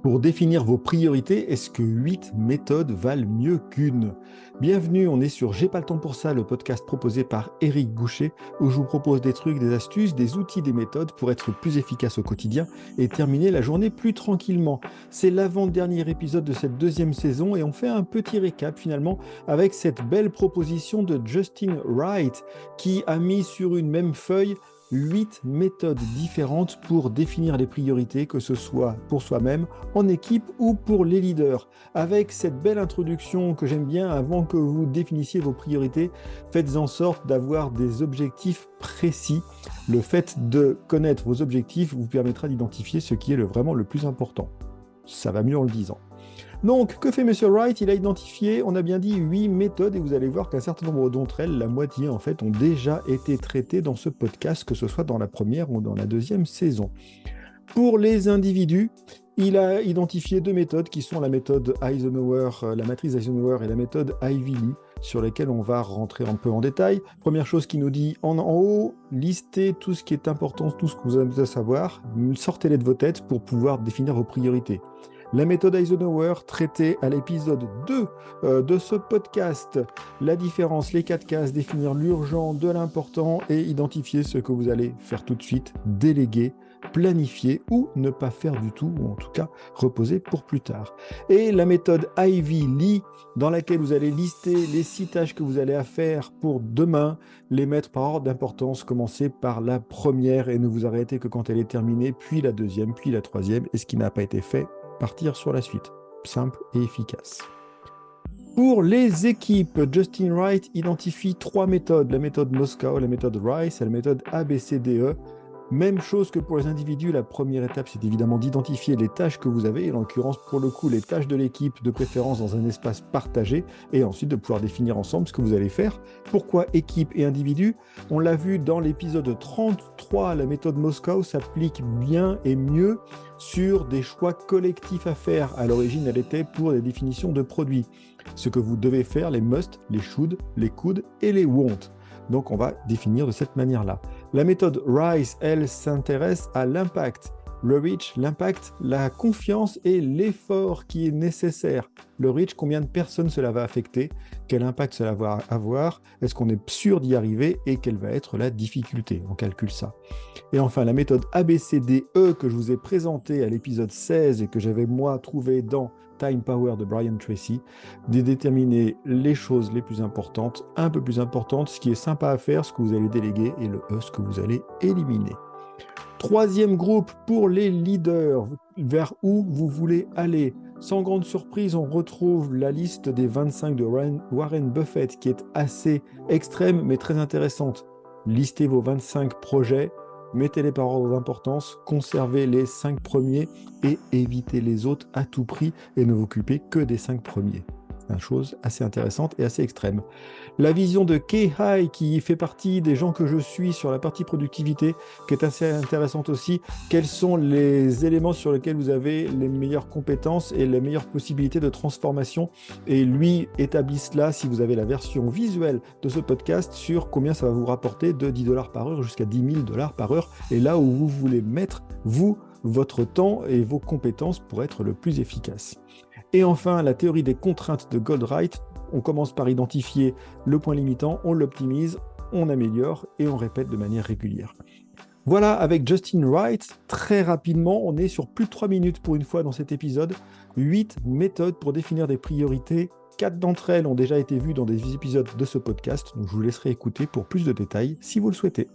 Pour définir vos priorités, est-ce que 8 méthodes valent mieux qu'une? Bienvenue, on est sur J'ai pas le temps pour ça, le podcast proposé par Éric Boucher, où je vous propose des trucs, des astuces, des outils, des méthodes pour être plus efficace au quotidien et terminer la journée plus tranquillement. C'est l'avant-dernier épisode de cette deuxième saison et on fait un petit récap finalement avec cette belle proposition de Justin Wright qui a mis sur une même feuille 8 méthodes différentes pour définir les priorités, que ce soit pour soi-même, en équipe ou pour les leaders. Avec cette belle introduction que j'aime bien, avant que vous définissiez vos priorités, faites en sorte d'avoir des objectifs précis. Le fait de connaître vos objectifs vous permettra d'identifier ce qui est vraiment le plus important. Ça va mieux en le disant. Donc, que fait M. Wright? Il a identifié, on a bien dit, 8 méthodes et vous allez voir qu'un certain nombre d'entre elles, la moitié en fait, ont déjà été traitées dans ce podcast, que ce soit dans la première ou dans la deuxième saison. Pour les individus, il a identifié 2 méthodes qui sont la méthode Eisenhower, la matrice Eisenhower et la méthode Ivy Lee, sur lesquelles on va rentrer un peu en détail. Première chose qu'il nous dit en haut, listez tout ce qui est important, tout ce que vous avez besoin de savoir, sortez-les de vos têtes pour pouvoir définir vos priorités. La méthode Eisenhower, traitée à l'épisode 2 de ce podcast. La différence, les 4 cases, définir l'urgent de l'important et identifier ce que vous allez faire tout de suite, déléguer, planifier ou ne pas faire du tout, ou en tout cas reposer pour plus tard. Et la méthode Ivy Lee, dans laquelle vous allez lister les 6 tâches que vous allez faire pour demain, les mettre par ordre d'importance, commencer par la première et ne vous arrêter que quand elle est terminée, puis la deuxième, puis la troisième, et ce qui n'a pas été fait, partir sur la suite. Simple et efficace. Pour les équipes, Justin Wright identifie 3 méthodes. La méthode Moscow, la méthode Rice et la méthode ABCDE. Même chose que pour les individus, la première étape, c'est évidemment d'identifier les tâches que vous avez, et en l'occurrence, pour le coup, les tâches de l'équipe, de préférence dans un espace partagé, et ensuite de pouvoir définir ensemble ce que vous allez faire. Pourquoi équipe et individu? On l'a vu dans l'épisode 33, la méthode Moscow s'applique bien et mieux sur des choix collectifs à faire. À l'origine, elle était pour des définitions de produits. Ce que vous devez faire, les must, les should, les could et les won't. Donc, on va définir de cette manière-là. La méthode RISE, elle, s'intéresse à l'impact. Le reach, l'impact, la confiance et l'effort qui est nécessaire. Le reach, combien de personnes cela va affecter? Quel impact cela va avoir? Est-ce qu'on est sûr d'y arriver? Et quelle va être la difficulté? On calcule ça. Et enfin, la méthode ABCDE que je vous ai présentée à l'épisode 16 et que j'avais moi trouvé dans Time Power de Brian Tracy, de déterminer les choses les plus importantes, un peu plus importantes, ce qui est sympa à faire, ce que vous allez déléguer et le ce que vous allez éliminer. Troisième groupe pour les leaders, vers où vous voulez aller. Sans grande surprise, on retrouve la liste des 25 de Warren Buffett qui est assez extrême mais très intéressante. Listez vos 25 projets, mettez-les par ordre d'importance, conservez les 5 premiers et évitez les autres à tout prix et ne vous occupez que des 5 premiers. Une chose assez intéressante et assez extrême. La vision de Kay Hai, qui fait partie des gens que je suis sur la partie productivité, qui est assez intéressante aussi. Quels sont les éléments sur lesquels vous avez les meilleures compétences et les meilleures possibilités de transformation? Et lui établit cela, si vous avez la version visuelle de ce podcast, sur combien ça va vous rapporter de $10 par heure jusqu'à $10 000 par heure. Et là où vous voulez mettre, vous, votre temps et vos compétences pour être le plus efficace. Et enfin, la théorie des contraintes de Goldwright. On commence par identifier le point limitant, on l'optimise, on améliore et on répète de manière régulière. Voilà, avec Justin Wright, très rapidement, on est sur plus de 3 minutes pour une fois dans cet épisode. 8 méthodes pour définir des priorités. 4 d'entre elles ont déjà été vues dans des épisodes de ce podcast, donc je vous laisserai écouter pour plus de détails si vous le souhaitez.